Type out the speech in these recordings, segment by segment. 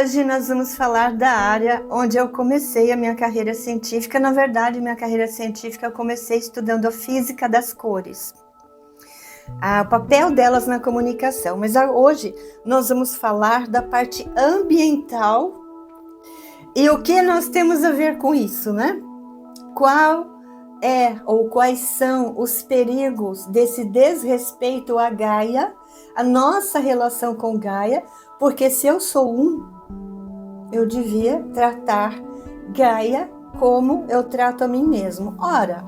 Hoje nós vamos falar da área onde eu comecei a minha carreira científica. Na verdade, minha carreira científica eu comecei estudando a física das cores, o papel delas na comunicação. Mas hoje nós vamos falar da parte ambiental e o que nós temos a ver com isso, né? Qual é ou quais são os perigos desse desrespeito à Gaia, a nossa relação com Gaia, porque se eu sou eu devia tratar Gaia como eu trato a mim mesmo. Ora,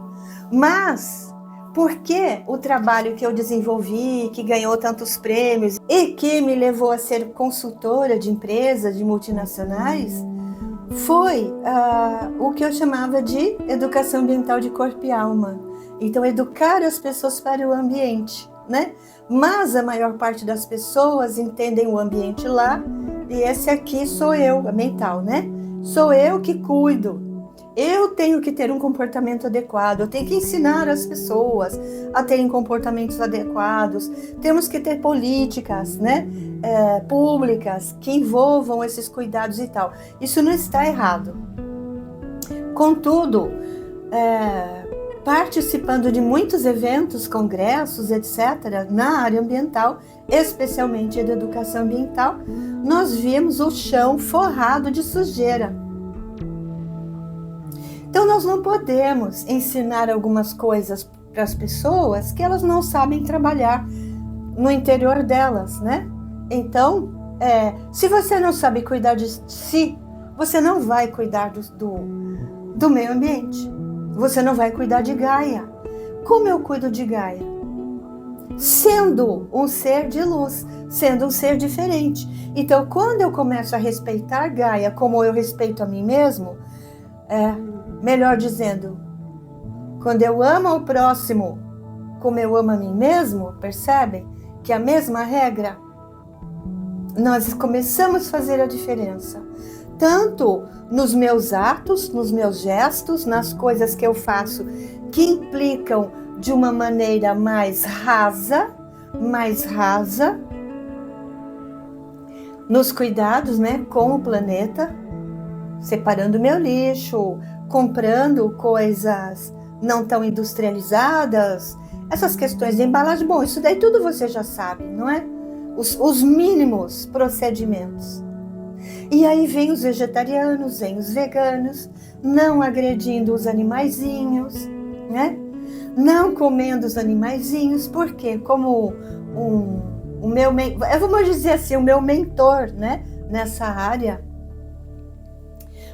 mas por que o trabalho que eu desenvolvi, que ganhou tantos prêmios e que me levou a ser consultora de empresas, de multinacionais, foi o que eu chamava de educação ambiental de corpo e alma. Então, educar as pessoas para o ambiente, né? Mas a maior parte das pessoas entendem o ambiente lá, e esse aqui sou eu, a mental, né? Sou eu que cuido. Eu tenho que ter um comportamento adequado, eu tenho que ensinar as pessoas a terem comportamentos adequados. Temos que ter políticas, né? Públicas que envolvam esses cuidados e tal. Isso não está errado. Contudo, participando de muitos eventos, congressos, etc., na área ambiental, especialmente da educação ambiental, nós vimos o chão forrado de sujeira. Então, nós não podemos ensinar algumas coisas para as pessoas que elas não sabem trabalhar no interior delas, né? Então, se você não sabe cuidar de si, você não vai cuidar do meio ambiente. Você não vai cuidar de Gaia. Como eu cuido de Gaia? Sendo um ser de luz, sendo um ser diferente. Então, quando eu começo a respeitar Gaia como eu respeito a mim mesmo, melhor dizendo, quando eu amo o próximo como eu amo a mim mesmo, percebem que a mesma regra, nós começamos a fazer a diferença. Tanto nos meus atos, nos meus gestos, nas coisas que eu faço que implicam de uma maneira mais rasa, nos cuidados, né, com o planeta, separando meu lixo, comprando coisas não tão industrializadas, essas questões de embalagem, bom, isso daí tudo você já sabe, não é? Os mínimos procedimentos. E aí vem os vegetarianos, vem os veganos, não agredindo os animaizinhos, né? Não comendo os animaizinhos, porque como vamos dizer assim, o meu mentor, né, nessa área,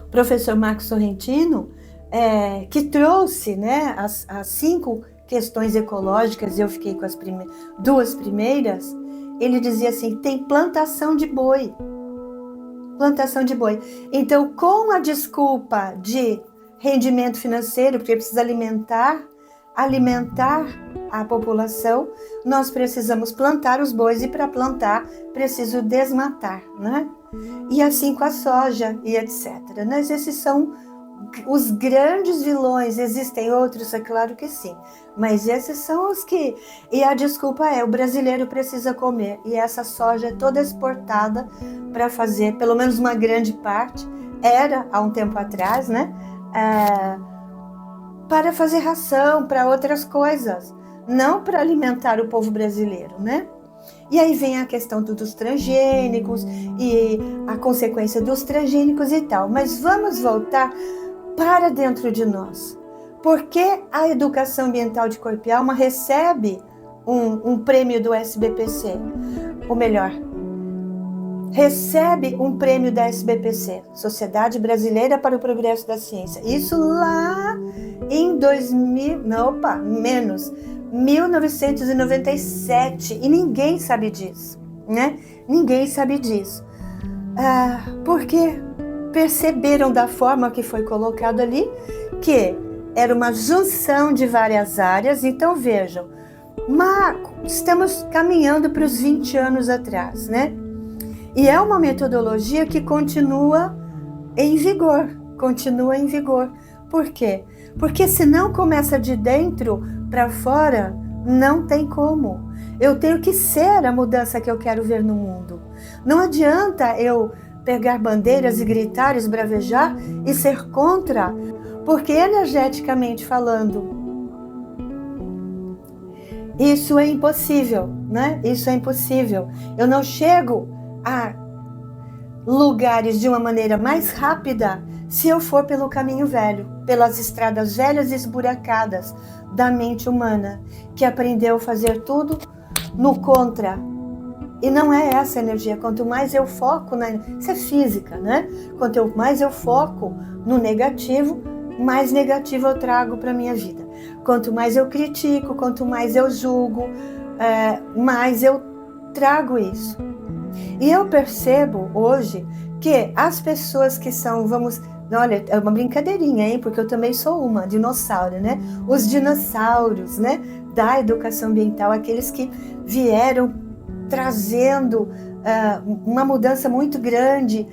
o professor Marcos Sorrentino, que trouxe, né, as 5 questões ecológicas, eu fiquei com as duas primeiras, ele dizia assim, tem plantação de boi. Então, com a desculpa de rendimento financeiro, porque precisa alimentar a população, nós precisamos plantar os bois e para plantar preciso desmatar, né? E assim com a soja e etc. Mas esses são os grandes vilões. Existem outros, é claro que sim, mas esses são os que... E a desculpa o brasileiro precisa comer, e essa soja é toda exportada para fazer, pelo menos uma grande parte, era há um tempo atrás, né, para fazer ração, para outras coisas, não para alimentar o povo brasileiro, né? E aí vem a questão dos transgênicos e a consequência dos transgênicos e tal, mas vamos voltar para dentro de nós. Por que a educação ambiental de corpo e alma recebe um prêmio do SBPC? Ou melhor, recebe um prêmio da SBPC, Sociedade Brasileira para o Progresso da Ciência. Isso lá em 1997. E ninguém sabe disso, né? Ninguém sabe disso. Porque perceberam da forma que foi colocado ali que era uma junção de várias áreas. Então vejam, estamos caminhando para os 20 anos atrás, né? E é uma metodologia que continua em vigor. Por quê? Porque se não começa de dentro para fora, não tem como. Eu tenho que ser a mudança que eu quero ver no mundo. Não adianta eu pegar bandeiras e gritar, esbravejar e ser contra, porque energeticamente falando, isso é impossível, né? Isso é impossível. Eu não chego a lugares de uma maneira mais rápida se eu for pelo caminho velho, pelas estradas velhas e esburacadas da mente humana, que aprendeu a fazer tudo no contra. E não é essa energia. Quanto mais eu foco isso é física, né? Quanto mais eu foco no negativo, mais negativo eu trago para minha vida. Quanto mais eu critico, quanto mais eu julgo, mais eu trago isso. E eu percebo hoje que as pessoas que são, olha, é uma brincadeirinha, hein? Porque eu também sou uma dinossauro, né? Os dinossauros, né? Da educação ambiental, aqueles que vieram trazendo uma mudança muito grande,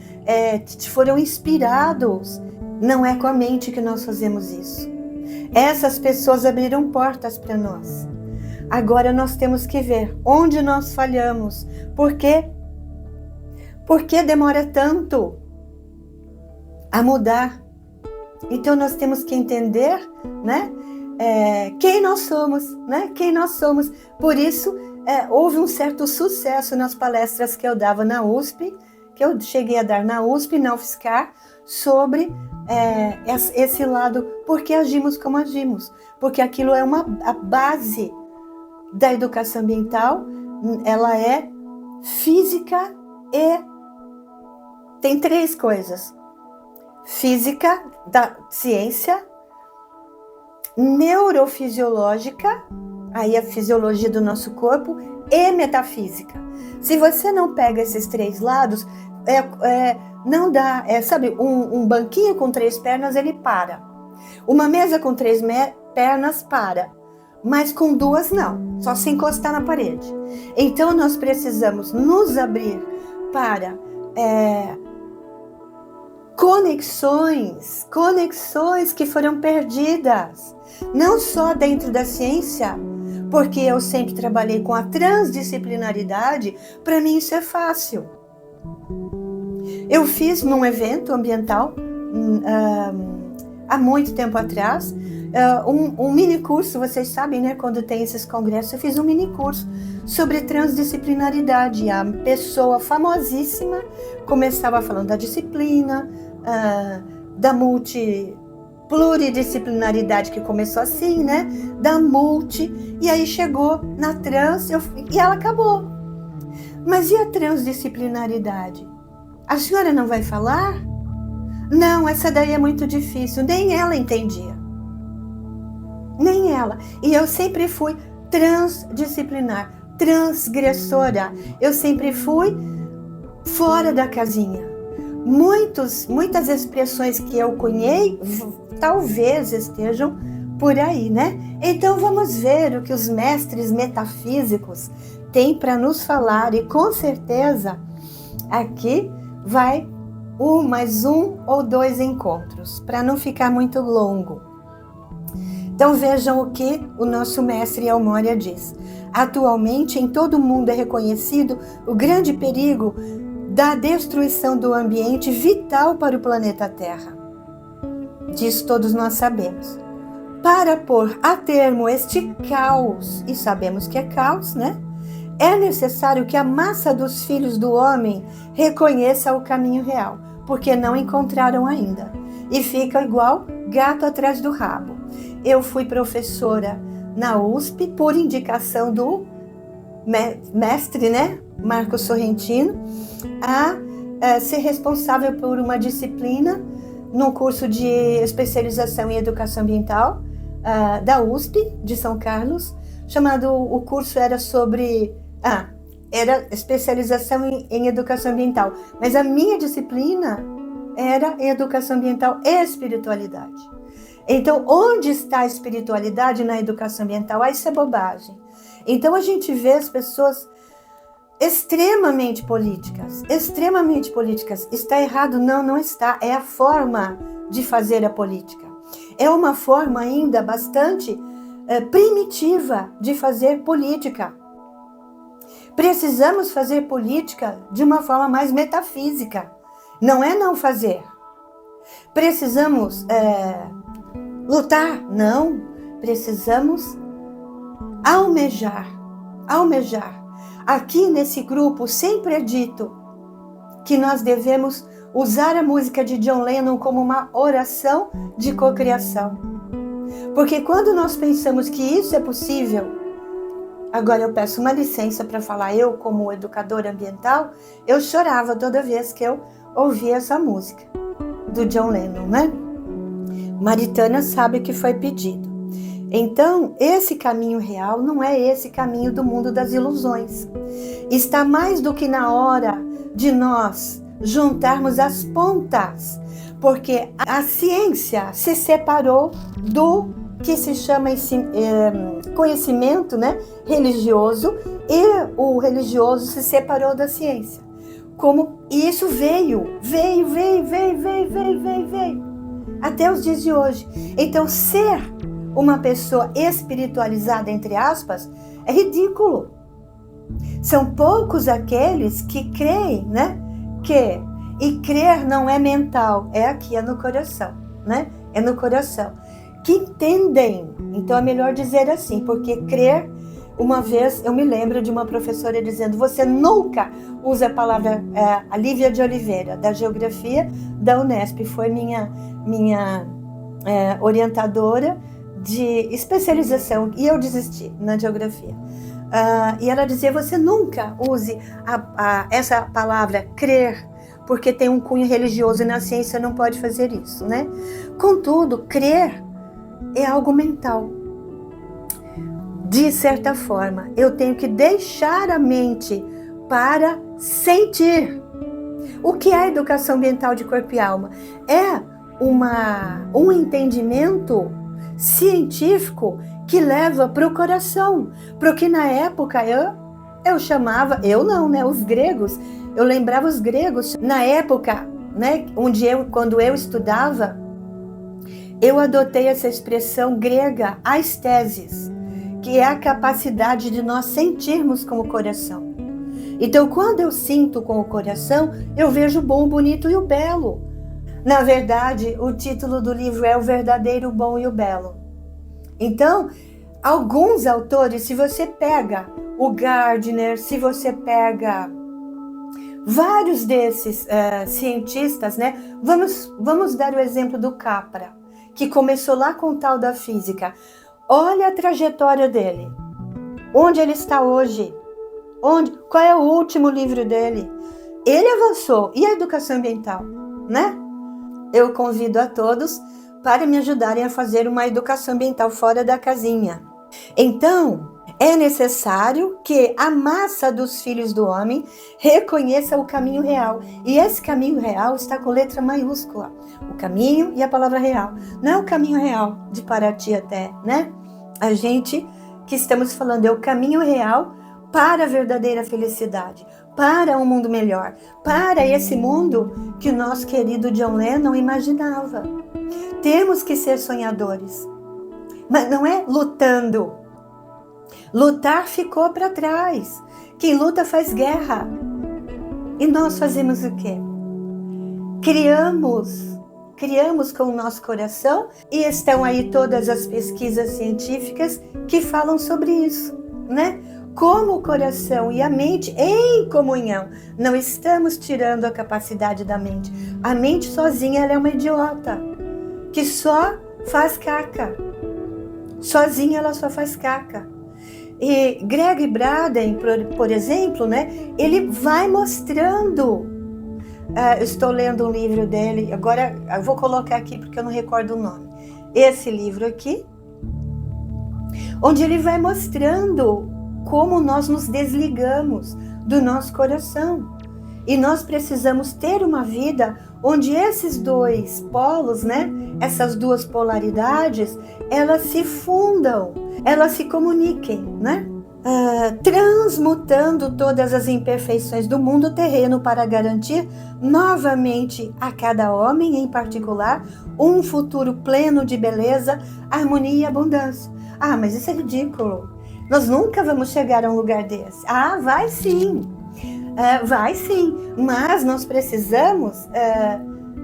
foram inspirados. Não é com a mente que nós fazemos isso. Essas pessoas abriram portas para nós. Agora nós temos que ver onde nós falhamos. Por quê? Por que demora tanto a mudar? Então nós temos que entender, né? Quem nós somos, né? Quem nós somos. Por isso, houve um certo sucesso nas palestras que eu dava na USP, que eu cheguei a dar na USP, na UFSCar, sobre esse lado, porque agimos como agimos, porque aquilo é a base da educação ambiental, ela é física e tem 3 coisas: física da ciência, neurofisiológica, aí a fisiologia do nosso corpo, e metafísica. Se você não pega esses 3 lados, não dá, sabe, um banquinho com 3 pernas, ele para. Uma mesa com 3 pernas, para. Mas com 2, não. Só se encostar na parede. Então, nós precisamos nos abrir para conexões que foram perdidas. Não só dentro da ciência, porque eu sempre trabalhei com a transdisciplinaridade, para mim isso é fácil. Eu fiz num evento ambiental, há muito tempo atrás, um mini curso, vocês sabem, né? Quando tem esses congressos, eu fiz um mini curso sobre transdisciplinaridade. A pessoa famosíssima começava falando da disciplina, da pluridisciplinaridade, que começou assim, né? Da e aí chegou na trans, e ela acabou. Mas e a transdisciplinaridade? A senhora não vai falar? Não, essa daí é muito difícil. Nem ela entendia. Nem ela. E eu sempre fui transdisciplinar, transgressora. Eu sempre fui fora da casinha. Muitas expressões que eu cunhei talvez estejam por aí, né? Então vamos ver o que os mestres metafísicos têm para nos falar, e com certeza aqui vai mais 1 ou 2 encontros, para não ficar muito longo. Então vejam o que o nosso mestre El Morya diz. Atualmente, em todo o mundo é reconhecido o grande perigo da destruição do ambiente vital para o planeta Terra. Disso todos nós sabemos. Para pôr a termo este caos, e sabemos que é caos, né? É necessário que a massa dos filhos do homem reconheça o caminho real, porque não encontraram ainda. E fica igual gato atrás do rabo. Eu fui professora na USP por indicação do mestre, né, Marcos Sorrentino, a ser responsável por uma disciplina no curso de especialização em educação ambiental da USP de São Carlos, o curso era sobre era especialização em educação ambiental, mas a minha disciplina era educação ambiental e espiritualidade. Então, onde está a espiritualidade na educação ambiental? Isso é bobagem. Então, a gente vê as pessoas extremamente políticas. Está errado? Não, não está. É a forma de fazer a política. É uma forma ainda bastante primitiva de fazer política. Precisamos fazer política de uma forma mais metafísica. Não é não fazer. Precisamos lutar? Não. Precisamos almejar. Aqui nesse grupo sempre é dito que nós devemos usar a música de John Lennon como uma oração de cocriação. Porque quando nós pensamos que isso é possível, agora eu peço uma licença para falar, eu como educadora ambiental, eu chorava toda vez que eu ouvia essa música do John Lennon, né? Maritana sabe que foi pedido. Então, esse caminho real não é esse caminho do mundo das ilusões. Está mais do que na hora de nós juntarmos as pontas, porque a ciência se separou do que se chama conhecimento, né, religioso, e o religioso se separou da ciência. E isso veio, até os dias de hoje. Então, ser uma pessoa espiritualizada, entre aspas, é ridículo. São poucos aqueles que creem, né? E crer não é mental, é aqui, é no coração, né? É no coração. Que entendem. Então é melhor dizer assim, porque crer, uma vez eu me lembro de uma professora dizendo, você nunca usa a palavra, a Lívia de Oliveira, da Geografia da Unesp, foi minha orientadora de especialização, e eu desisti na geografia. E ela dizia, você nunca use essa palavra crer, porque tem um cunho religioso e na ciência não pode fazer isso, né? Contudo, crer é algo mental. De certa forma, eu tenho que deixar a mente para sentir. O que é a educação ambiental de corpo e alma? É um entendimento científico que leva para o coração, porque na época eu chamava, eu não, né, os gregos, eu lembrava os gregos, na época, né, quando eu estudava, eu adotei essa expressão grega, aistesis, que é a capacidade de nós sentirmos com o coração. Então, quando eu sinto com o coração, eu vejo o bom, o bonito e o belo. Na verdade, o título do livro é O Verdadeiro, o Bom e o Belo. Então, alguns autores, se você pega o Gardner, se você pega vários desses cientistas, né? Vamos dar o exemplo do Capra, que começou lá com o tal da física. Olha a trajetória dele. Onde ele está hoje? Qual é o último livro dele? Ele avançou. E a educação ambiental, né? Eu convido a todos para me ajudarem a fazer uma educação ambiental fora da casinha. Então, é necessário que a massa dos filhos do homem reconheça o caminho real. E esse caminho real está com letra maiúscula. O caminho e a palavra real. Não é o caminho real de Paraty até, né? A gente que estamos falando é o caminho real para a verdadeira felicidade, para um mundo melhor, para esse mundo que o nosso querido John Lennon imaginava. Temos que ser sonhadores, mas não é lutando. Lutar ficou para trás. Quem luta faz guerra. E nós fazemos o quê? Criamos com o nosso coração, e estão aí todas as pesquisas científicas que falam sobre isso, né? Como o coração e a mente em comunhão. Não estamos tirando a capacidade da mente. A mente sozinha ela é uma idiota, que só faz caca. Sozinha ela só faz caca. E Greg Braden, por exemplo, né, ele vai mostrando. Eu estou lendo um livro dele, agora eu vou colocar aqui porque eu não recordo o nome. Esse livro aqui, onde ele vai mostrando como nós nos desligamos do nosso coração. E nós precisamos ter uma vida onde esses dois polos, né, essas duas polaridades, elas se fundam, elas se comuniquem, né? Transmutando todas as imperfeições do mundo terreno para garantir novamente a cada homem em particular um futuro pleno de beleza, harmonia e abundância. Mas isso é ridículo. Nós nunca vamos chegar a um lugar desse. Vai sim. Vai sim, mas nós precisamos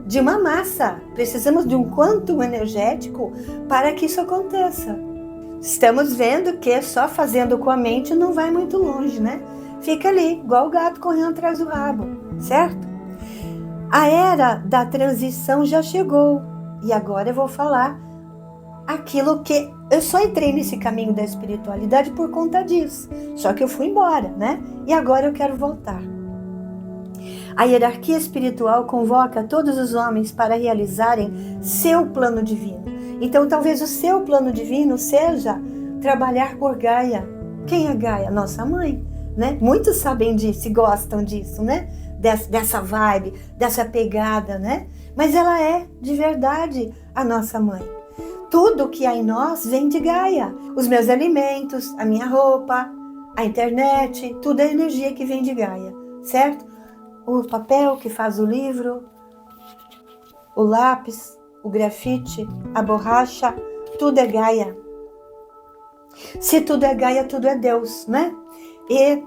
de uma massa, precisamos de um quantum energético para que isso aconteça. Estamos vendo que só fazendo com a mente não vai muito longe, né? Fica ali, igual o gato correndo atrás do rabo, certo? A era da transição já chegou e agora eu vou falar aquilo que eu só entrei nesse caminho da espiritualidade por conta disso, só que eu fui embora, né? E agora eu quero voltar. A hierarquia espiritual convoca todos os homens para realizarem seu plano divino. Então, talvez o seu plano divino seja trabalhar por Gaia. Quem é Gaia? Nossa mãe, né? Muitos sabem disso e gostam disso, né? Dessa vibe, dessa pegada, né? Mas ela é, de verdade, a nossa mãe. Tudo que há em nós vem de Gaia. Os meus alimentos, a minha roupa, a internet, tudo é energia que vem de Gaia, certo? O papel que faz o livro, o lápis, o grafite, a borracha, tudo é Gaia. Se tudo é Gaia, tudo é Deus, né? E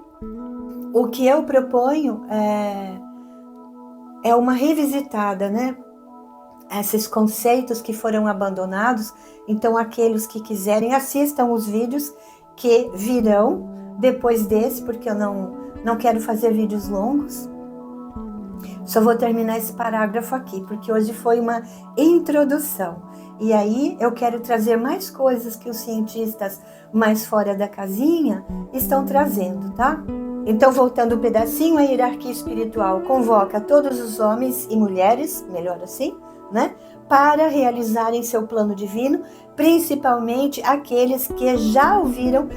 o que eu proponho é uma revisitada, né? Esses conceitos que foram abandonados. Então, aqueles que quiserem, assistam os vídeos que virão depois desse, porque eu não quero fazer vídeos longos. Só vou terminar esse parágrafo aqui, porque hoje foi uma introdução. E aí eu quero trazer mais coisas que os cientistas mais fora da casinha estão trazendo, tá? Então, voltando um pedacinho, a hierarquia espiritual convoca todos os homens e mulheres, melhor assim, né? Para realizarem seu plano divino, principalmente aqueles que já ouviram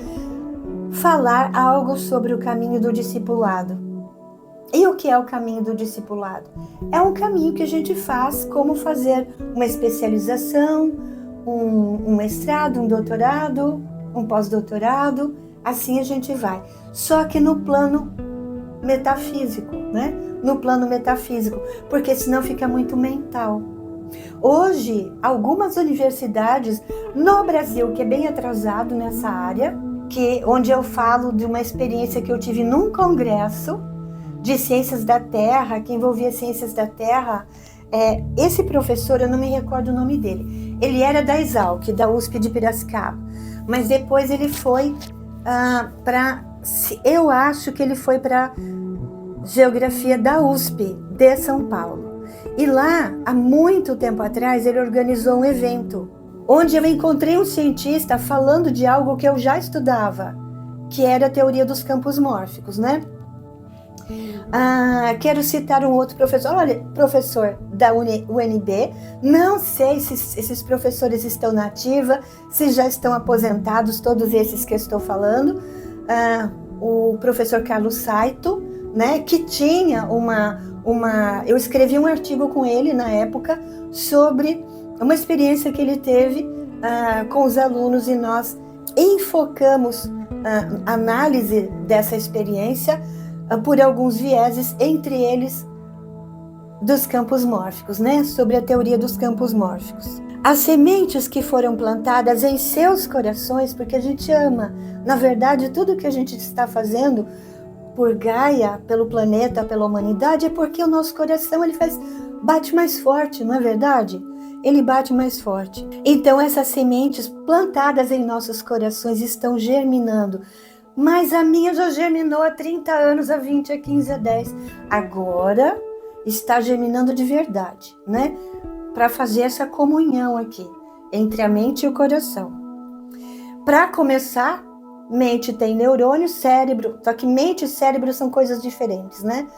falar algo sobre o caminho do discipulado. E o que é o caminho do discipulado? É um caminho que a gente faz, como fazer uma especialização, um mestrado, um doutorado, um pós-doutorado, assim a gente vai. Só que no plano metafísico, né? No plano metafísico, porque senão fica muito mental. Hoje, algumas universidades no Brasil, que é bem atrasado nessa área, onde eu falo de uma experiência que eu tive num congresso de Ciências da Terra, que envolvia Ciências da Terra. Esse professor, eu não me recordo o nome dele, ele era da Exalc, da USP de Piracicaba, mas depois ele foi eu acho que ele foi para Geografia da USP de São Paulo. E lá, há muito tempo atrás, ele organizou um evento, onde eu encontrei um cientista falando de algo que eu já estudava, que era a teoria dos campos mórficos, né? Quero citar um outro professor, olha, professor da UNB, não sei se esses professores estão na ativa, se já estão aposentados, todos esses que eu estou falando, o professor Carlos Saito, né, que tinha eu escrevi um artigo com ele na época sobre uma experiência que ele teve com os alunos e nós enfocamos a análise dessa experiência por alguns vieses, entre eles dos campos mórficos, né? Sobre a teoria dos campos mórficos. As sementes que foram plantadas em seus corações, porque a gente ama, na verdade, tudo que a gente está fazendo por Gaia, pelo planeta, pela humanidade, é porque o nosso coração bate mais forte, não é verdade? Ele bate mais forte. Então, essas sementes plantadas em nossos corações estão germinando. Mas a minha já germinou há 30 anos, há 20, há 15, há 10. Agora está germinando de verdade, né? Para fazer essa comunhão aqui, entre a mente e o coração. Para começar, mente tem neurônio, cérebro, só que mente e cérebro são coisas diferentes, né?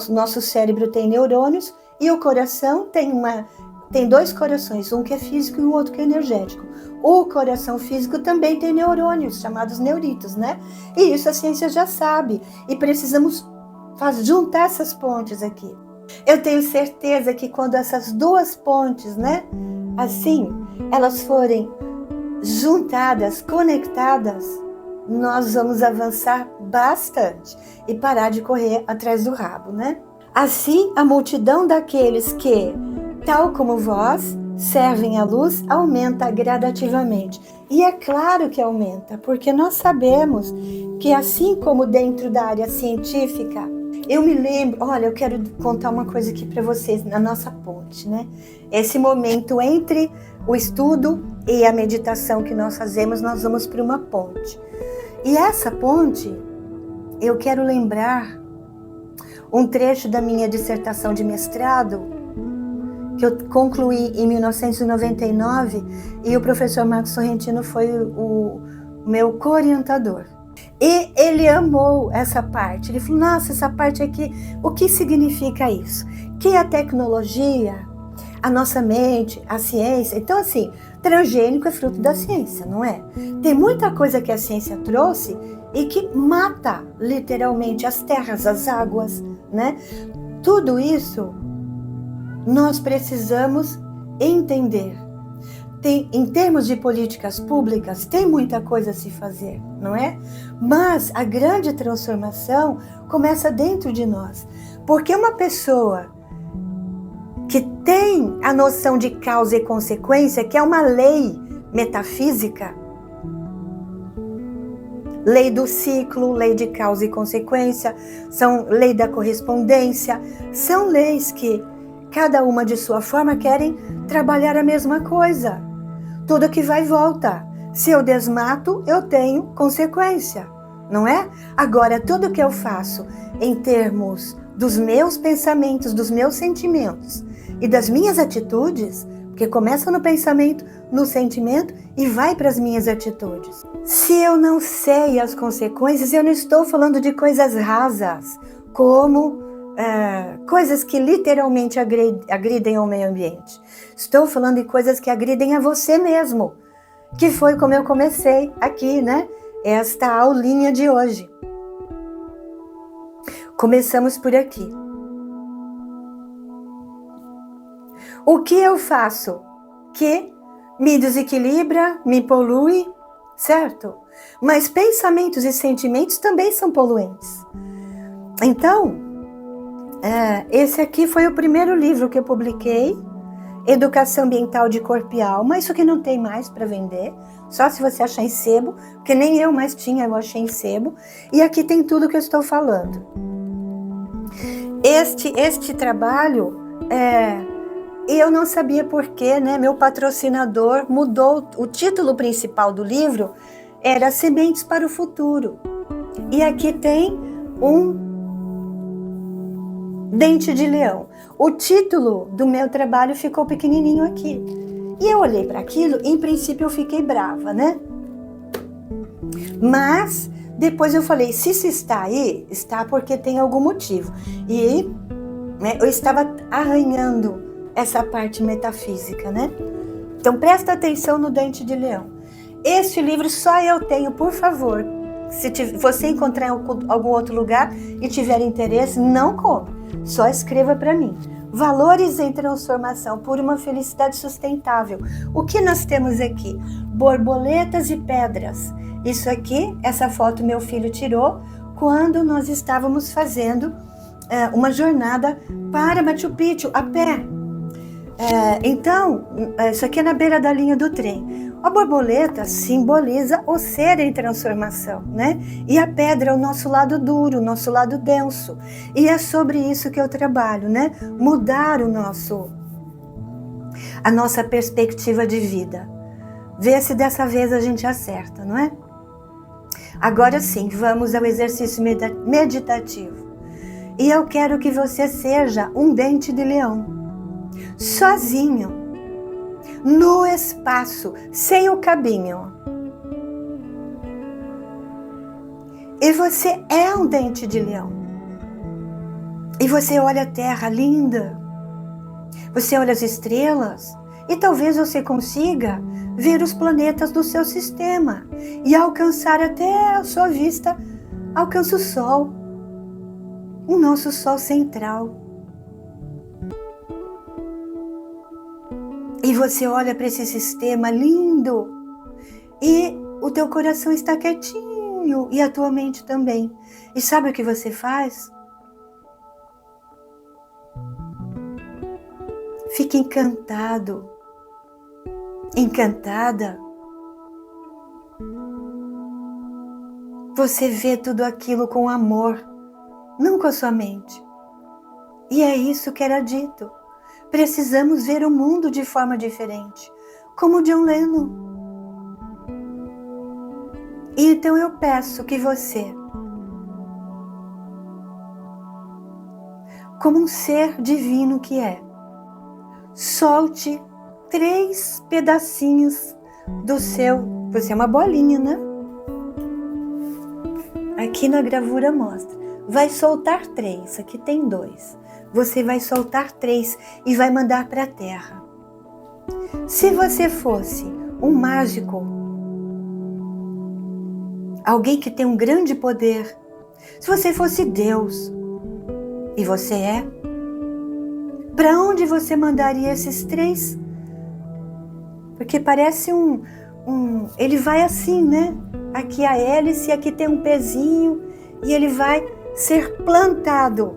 Nosso cérebro tem neurônios e o coração tem dois corações, um que é físico e o outro que é energético. O coração físico também tem neurônios, chamados neuritos, né? E isso a ciência já sabe. E precisamos juntar essas pontes aqui. Eu tenho certeza que quando essas duas pontes, né? Assim, elas forem juntadas, conectadas, nós vamos avançar bastante e parar de correr atrás do rabo, né? Assim, a multidão daqueles que, tal como vós, servem à luz, aumenta gradativamente. E é claro que aumenta, porque nós sabemos que assim como dentro da área científica Eu me lembro, olha, eu quero contar uma coisa aqui para vocês, na nossa ponte, né? Esse momento entre o estudo e a meditação que nós fazemos, nós vamos para uma ponte. E essa ponte, eu quero lembrar um trecho da minha dissertação de mestrado, que eu concluí em 1999, e o professor Marcos Sorrentino foi o meu co-orientador. E ele amou essa parte. Ele falou, nossa, essa parte aqui, o que significa isso? Que a tecnologia, a nossa mente, a ciência... Então, assim, transgênico é fruto da ciência, não é? Tem muita coisa que a ciência trouxe e que mata, literalmente, as terras, as águas, né? Tudo isso nós precisamos entender. Em termos de políticas públicas, tem muita coisa a se fazer, não é? Mas a grande transformação começa dentro de nós. Porque uma pessoa que tem a noção de causa e consequência, que é uma lei metafísica, lei do ciclo, lei de causa e consequência, lei da correspondência, são leis que, cada uma de sua forma, querem trabalhar a mesma coisa. Tudo que vai e volta. Se eu desmato, eu tenho consequência, não é? Agora, tudo que eu faço em termos dos meus pensamentos, dos meus sentimentos e das minhas atitudes, porque começa no pensamento, no sentimento e vai para as minhas atitudes. Se eu não sei as consequências, eu não estou falando de coisas rasas, como coisas que literalmente agridem ao meio ambiente. Estou falando de coisas que agridem a você mesmo, que foi como eu comecei aqui, né? Esta aulinha de hoje. Começamos por aqui. O que eu faço que me desequilibra, me polui, certo? Mas pensamentos e sentimentos também são poluentes. Então, esse aqui foi o primeiro livro que eu publiquei, Educação Ambiental de Corpo e Alma. Isso aqui não tem mais para vender, só se você achar em sebo, porque nem eu mais tinha, eu achei em sebo. E aqui tem tudo que eu estou falando. Este trabalho, eu não sabia porquê, né? Meu patrocinador mudou o título principal do livro, era Sementes para o Futuro. E aqui tem um dente de leão. O título do meu trabalho ficou pequenininho aqui. E eu olhei para aquilo e, em princípio, eu fiquei brava, né? Mas depois eu falei, se isso está aí, está porque tem algum motivo. E eu estava arranhando essa parte metafísica, né? Então presta atenção no dente de leão. Este livro só eu tenho, por favor. Se você encontrar em algum outro lugar e tiver interesse, não compre. Só escreva para mim. Valores em transformação por uma felicidade sustentável. O que nós temos aqui? Borboletas e pedras. Isso aqui, essa foto meu filho tirou quando nós estávamos fazendo uma jornada para Machu Picchu a pé. Então, isso aqui é na beira da linha do trem. A borboleta simboliza o ser em transformação, né? E a pedra é o nosso lado duro, o nosso lado denso. E é sobre isso que eu trabalho, né? Mudar a nossa perspectiva de vida. Ver se dessa vez a gente acerta, não é? Agora sim, vamos ao exercício meditativo. E eu quero que você seja um dente de leão, sozinho, no espaço, sem o cabinho. E você é um dente de leão. E você olha a terra linda. Você olha as estrelas. E talvez você consiga ver os planetas do seu sistema. E alcançar até a sua vista, alcança o Sol. O nosso Sol central. E você olha para esse sistema lindo e o teu coração está quietinho e a tua mente também. E sabe o que você faz? Fica encantado, encantada. Você vê tudo aquilo com amor, não com a sua mente. E é isso que era dito. Precisamos ver o mundo de forma diferente, como John Lennon. E então eu peço que você, como um ser divino que é, solte 3 pedacinhos do seu... Você é uma bolinha, né? Aqui na gravura mostra. Vai soltar 3, aqui tem 2. Você vai soltar 3 e vai mandar para a Terra. Se você fosse um mágico, alguém que tem um grande poder, se você fosse Deus, e você é, para onde você mandaria esses 3? Porque parece ele vai assim, né? Aqui a hélice, aqui tem um pezinho, e ele vai ser plantado.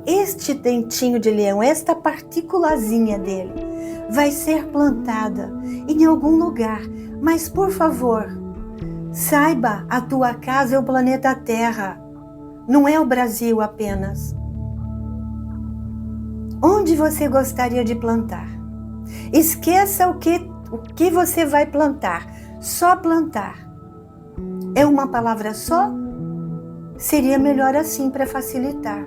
Este dentinho de leão, esta partículazinha dele, vai ser plantada em algum lugar. Mas, por favor, saiba, a tua casa é o planeta Terra, não é o Brasil apenas. Onde você gostaria de plantar? Esqueça o que você vai plantar, só plantar. É uma palavra só? Seria melhor assim para facilitar.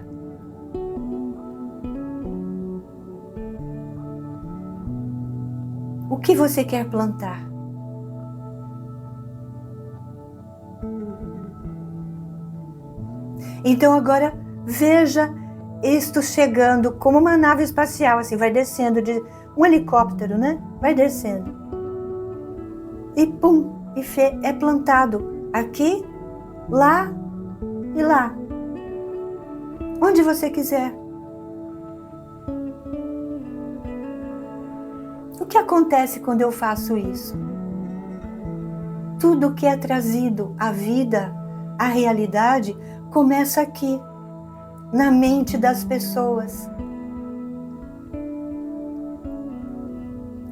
O que você quer plantar? Então agora veja isto chegando como uma nave espacial, assim, vai descendo de um helicóptero, né? Vai descendo. E pum, é plantado aqui, lá e lá. Onde você quiser. O que acontece quando eu faço isso? Tudo que é trazido à vida, à realidade, começa aqui, na mente das pessoas.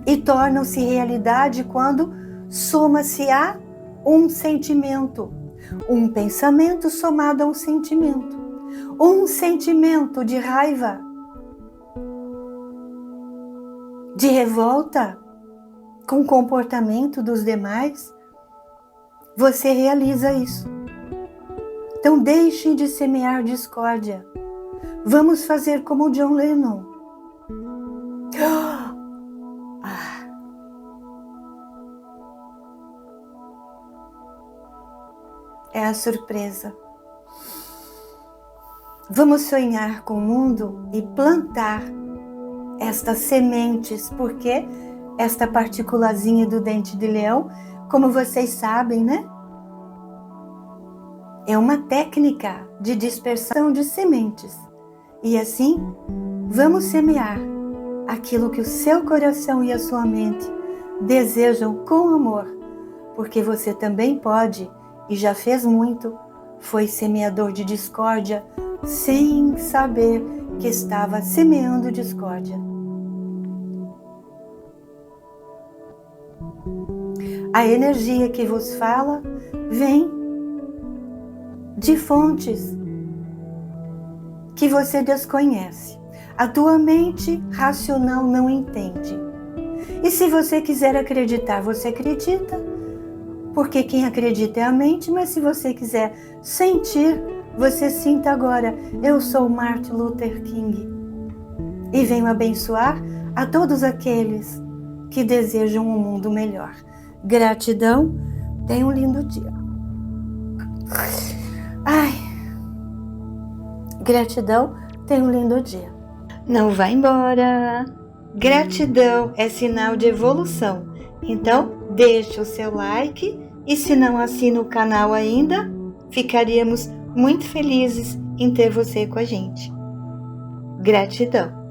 E tornam-se realidade quando soma-se a um sentimento. Um pensamento somado a um sentimento. Um sentimento de raiva, de revolta com o comportamento dos demais, você realiza isso. Então deixem de semear discórdia. Vamos fazer como John Lennon. É a surpresa. Vamos sonhar com o mundo e plantar estas sementes, porque esta partículazinha do dente de leão, como vocês sabem, né? É uma técnica de dispersão de sementes. E assim, vamos semear aquilo que o seu coração e a sua mente desejam com amor, porque você também pode, e já fez muito, foi semeador de discórdia, sem saber que estava semeando discórdia. A energia que vos fala vem de fontes que você desconhece. A tua mente racional não entende. E se você quiser acreditar, você acredita, porque quem acredita é a mente, mas se você quiser sentir, você sinta agora. Eu sou Martin Luther King e venho abençoar a todos aqueles que desejam um mundo melhor. Gratidão, tenha um lindo dia. Ai, gratidão, tenha um lindo dia. Não vá embora. Gratidão é sinal de evolução. Então, deixe o seu like e se não assina o canal ainda, ficaríamos muito felizes em ter você com a gente. Gratidão.